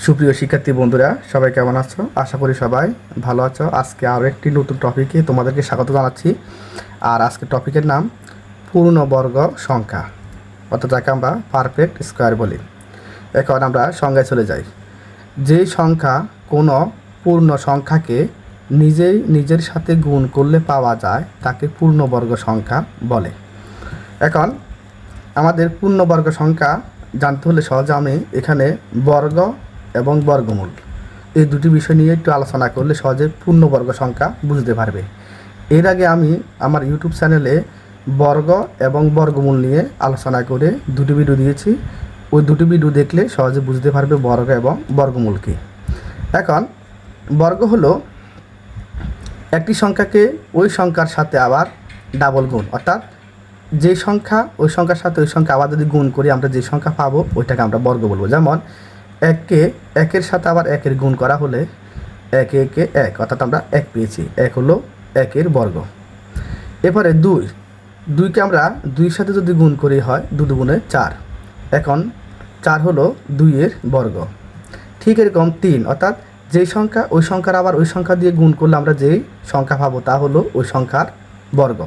সুপ্রিয় শিক্ষার্থী বন্ধুরা, সবাই কেমন আছো? আশা করি সবাই ভালো আছো। আজকে আরও একটি নতুন টপিকে তোমাদেরকে স্বাগত জানাচ্ছি। আর আজকের টপিকের নাম পূর্ণবর্গ সংখ্যা, অর্থাৎ যাকে আমরা পারফেক্ট স্কোয়ার বলি। এখন আমরা সংজ্ঞায় চলে যাই। যেই সংখ্যা কোনো পূর্ণ সংখ্যাকে নিজেই নিজের সাথে গুণ করলে পাওয়া যায় তাকে পূর্ণবর্গ সংখ্যা বলে। এখন আমাদের পূর্ণবর্গ সংখ্যা জানতে হলে সহজে আমি এখানে বর্গ এবং বর্গমূল এই দুটি বিষয় নিয়ে একটু আলোচনা করলে সহজে পূর্ণবর্গ সংখ্যা বুঝতে পারবে। এর আগে আমি আমার ইউটিউব চ্যানেলে বর্গ এবং বর্গমূল নিয়ে আলোচনা করে দুটি ভিডিও দিয়েছি। ওই দুটি ভিডিও দেখলে সহজে বুঝতে পারবে বর্গ এবং বর্গমূল কী। এখন বর্গ হলো একটি সংখ্যাকে ওই সংখ্যার সাথে আবার ডাবল গুণ, অর্থাৎ যে সংখ্যা ওই সংখ্যার সাথে ওই সংখ্যা আবার যদি গুণ করি আমরা যে সংখ্যা পাবো ওইটাকে আমরা বর্গ বলবো। যেমন এককে একের সাথে আবার একের গুণ করা হলে একে একে এক, অর্থাৎ আমরা এক পেয়েছি, এক হলো একের বর্গ। এরপরে দুইকে আমরা দুইয়ের সাথে যদি গুণ করি হয় দু দুগুণে চার, এখন চার হলো দুইয়ের বর্গ। ঠিক এরকম তিন, অর্থাৎ যেই সংখ্যা ওই সংখ্যার আবার ওই সংখ্যা দিয়ে গুণ করলে আমরা যেই সংখ্যা পাবো তা হলো ওই সংখ্যার বর্গ।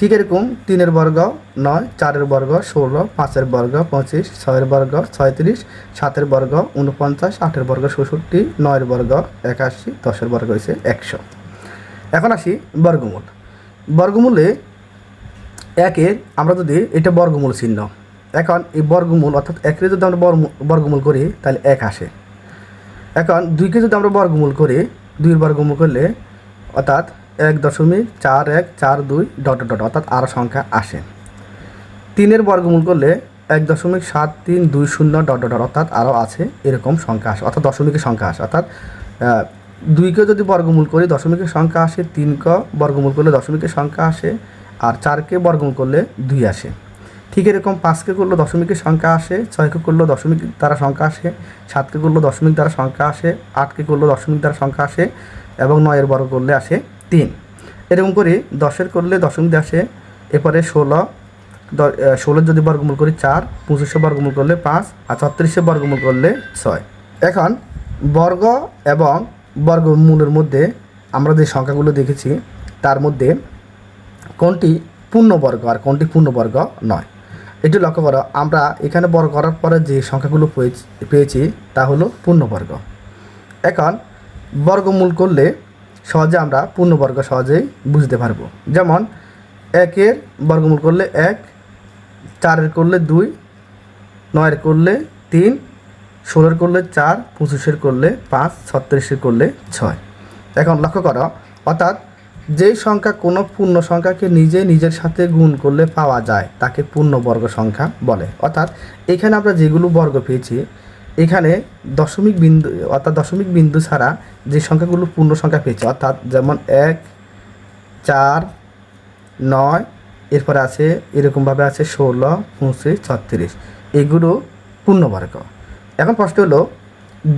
ঠিক এরকম তিনের বর্গ 9, চারের বর্গ 16, পাঁচের বর্গ 25, ছয়ের বর্গ 36, সাতের বর্গ 49, আটের বর্গ 66, নয়ের বর্গ 81, 10-এর বর্গ হয়েছে 100। এখন আসি বর্গমূল। বর্গমূলে একের আমরা যদি এটা বর্গমূল চিহ্ন, এখন এই বর্গমূল অর্থাৎ একের যদি আমরা বর্গমূল করি তাহলে 1 আসে। এখন দুইকে যদি আমরা বর্গমূল করি, দুইয়ের বর্গমূল করলে অর্থাৎ 1.4142 অর্থাৎ আরও সংখ্যা আসে। তিনের বর্গমূল করলে 1.7320 অর্থাৎ আরও আছে এরকম সংখ্যা আসে, অর্থাৎ দশমিকের সংখ্যা আসে। অর্থাৎ দুইকে যদি বর্গমূল করি দশমিকের সংখ্যা আসে, 3কে বর্গমূল করলে দশমিকের সংখ্যা আসে, আর 4কে বর্গমূল করলে 2 আসে। ঠিক এরকম 5কে করলে দশমিকের সংখ্যা আসে, 6কে করলে দশমিক দ্বারা সংখ্যা আসে, 7কে করলে দশমিক দ্বারা সংখ্যা আসে, 8কে করলে দশমিক দ্বারা সংখ্যা আসে এবং 9-এর বর্গ করলে আসে 3। এরকম করে 10-এর করলে দশমিক আসে। এরপরে 16 যদি বর্গমূল করি 4, 25-এ বর্গমূল করলে 5, আর 36-এ বর্গমূল করলে 6। এখন বর্গ এবং বর্গমূলের মধ্যে আমরা যে সংখ্যাগুলো দেখেছি তার মধ্যে কোনটি পূর্ণবর্গ আর কোনটি পূর্ণবর্গ নয় এটি লক্ষ্য করো। আমরা এখানে বর্গ করার পরে যে সংখ্যাগুলো পেয়েছি তা হলো পূর্ণবর্গ। এখন বর্গমূল করলে সহজে আমরা পূর্ণবর্গ সহজেই বুঝতে পারবো। যেমন 1-এর বর্গমূল করলে 1, 4-এর করলে 2, 9-এর করলে 3, 16-এর করলে 4, 25-এর করলে 5, 36-এর করলে 6। এখন লক্ষ্য করো, অর্থাৎ যেই সংখ্যা কোনো পূর্ণ সংখ্যাকে নিজে নিজের সাথে গুণ করলে পাওয়া যায় তাকে পূর্ণবর্গ সংখ্যা বলে। অর্থাৎ এখানে আমরা যেগুলো বর্গ পেয়েছি এখানে দশমিক বিন্দু ছাড়া যে সংখ্যাগুলো পূর্ণ সংখ্যা পেয়েছে, অর্থাৎ যেমন 1, 4, 9, এরপরে আছে এরকমভাবে আছে 16, 25, 36, এগুলো পূর্ণবর্গ। এখন প্রশ্ন হলো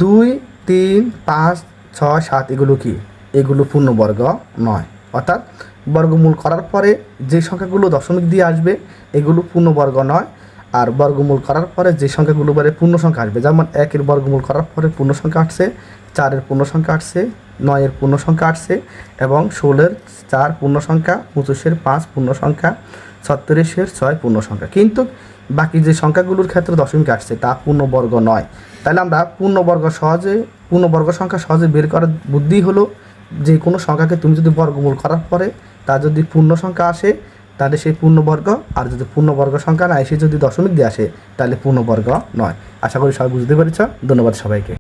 2, 3, 5, 6, 7 এগুলো কি? এগুলো পূর্ণবর্গ নয়। অর্থাৎ বর্গমূল করার পরে যে সংখ্যাগুলো দশমিক দিয়ে আসবে এগুলো পূর্ণবর্গ নয়, আর বর্গমূল করার পরে যে সংখ্যাগুলো পরে পূর্ণ সংখ্যা আসবে, যেমন 1-এর বর্গমূল করার পরে পূর্ণ সংখ্যা আসছে, 4-এর পূর্ণ সংখ্যা আসছে, 9-এর পূর্ণ সংখ্যা আসছে এবং 16-এর 4 পূর্ণ সংখ্যা, 25-এর 5 পূর্ণ সংখ্যা, 36-এর 6 পূর্ণ সংখ্যা। কিন্তু বাকি যে সংখ্যাগুলোর ক্ষেত্রে দশমিক আসছে তা পূর্ণবর্গ নয়। তাহলে আমরা পূর্ণবর্গ সংখ্যা সহজে বের করার বুদ্ধি হলো যে কোনো সংখ্যাকে তুমি যদি বর্গমূল করার পরে তা যদি পূর্ণ সংখ্যা আসে তাহলে সেই পূর্ণবর্গ, আর যদি পূর্ণবর্গ সংখ্যা না এসে যদি দশমিক দিয়ে আসে তাহলে পূর্ণবর্গ নয়। আশা করি সবাই বুঝতে পেরেছ। ধন্যবাদ সবাইকে।